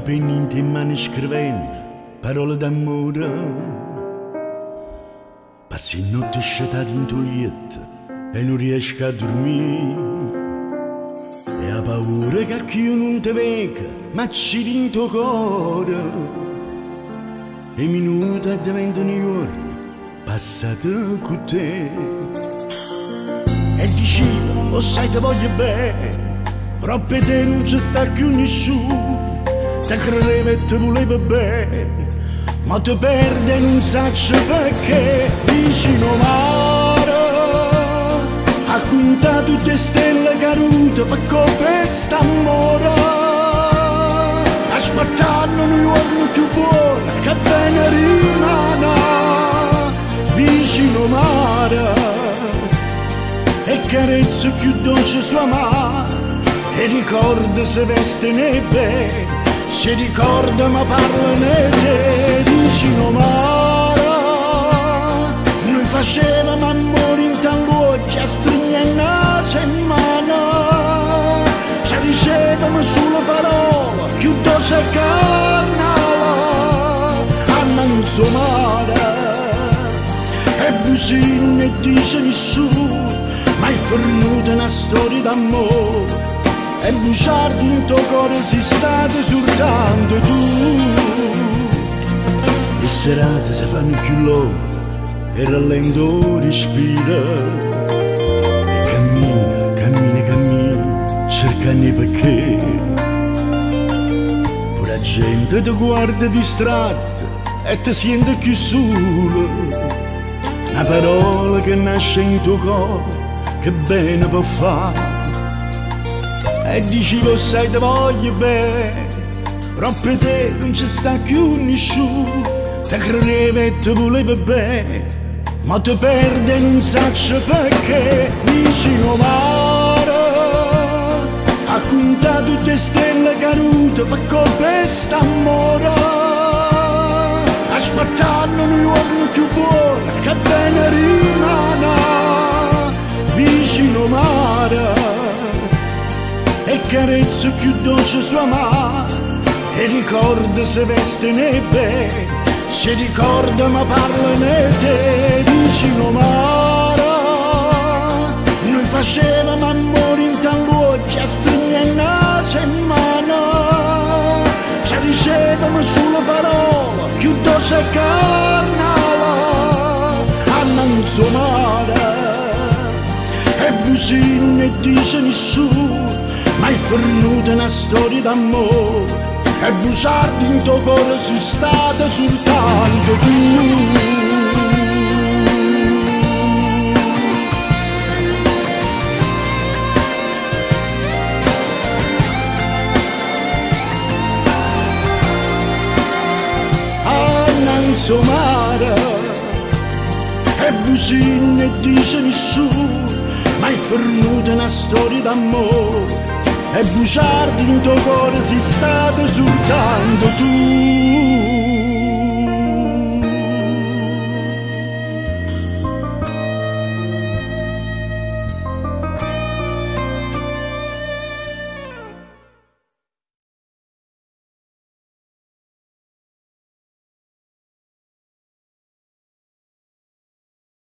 penna in mano scrivendo parole d'amore. Passi notte sciatati in tuo letto e non riesco a dormire. E ho paura che io non ti venga, ma ci in tuo cuore. E i minuti diventano giorni passati con te. E dici, lo sai te voglio bene, però per te non ci sta più nessuno. Te credeva e te voleva bene, ma te perde e non sacci perché. Vicino mare, ha contato tutte stelle cadute per questa amore. Aspettando un giorno più buono che bene rimane. Vicino mare, e carezza più dolce sua mano, e ricorda se veste neve, se ricorda ma parla ne te. Vicino mare, noi facevamo amore in tal luogo, ci stringe una setmana, ci dicevamo sulle parole, più dolce carnale, a manzo mare, e vicino ne dice nessuno, ma è fornuta una storia d'amore, e bruciarti in tuo cuore sei stato soltanto tu. Le serate si fanno più lunghe e rallento respira, e cammina, cammina, cammina, cercando perché. Pure la gente ti guarda distratta e ti sente più solo. Una parola che nasce in tuo cuore, che bene può fare. E dici lo sai te voglio bene, però per te non ci sta più nessuno. Te credeva e te voleva bene, ma te perde e non sacci perché. Vicino mare, ha contato tutte stelle cadute per questa amore. Aspettando un giorno più buono che bene rimane. Vicino mare, e carezza più dolce sua mano, e ricorda se veste neve, se ricorda ma parla ne te. Vicino mare, noi facevamo amore in tal luogo, ci stringe una setmana, ci dicevamo sulle parole, più dolce carnale, a manzo mare, e vicino ne dice nessuno, ma è fornuta una storia d'amore, e bruciarti in tuo cuore sei stata soltanto tu. Annanzo mare, e vicino ne dice nessuno, ma è fornuta una storia d'amore, e bruciarti in tuo cuore sei stato soltanto tu.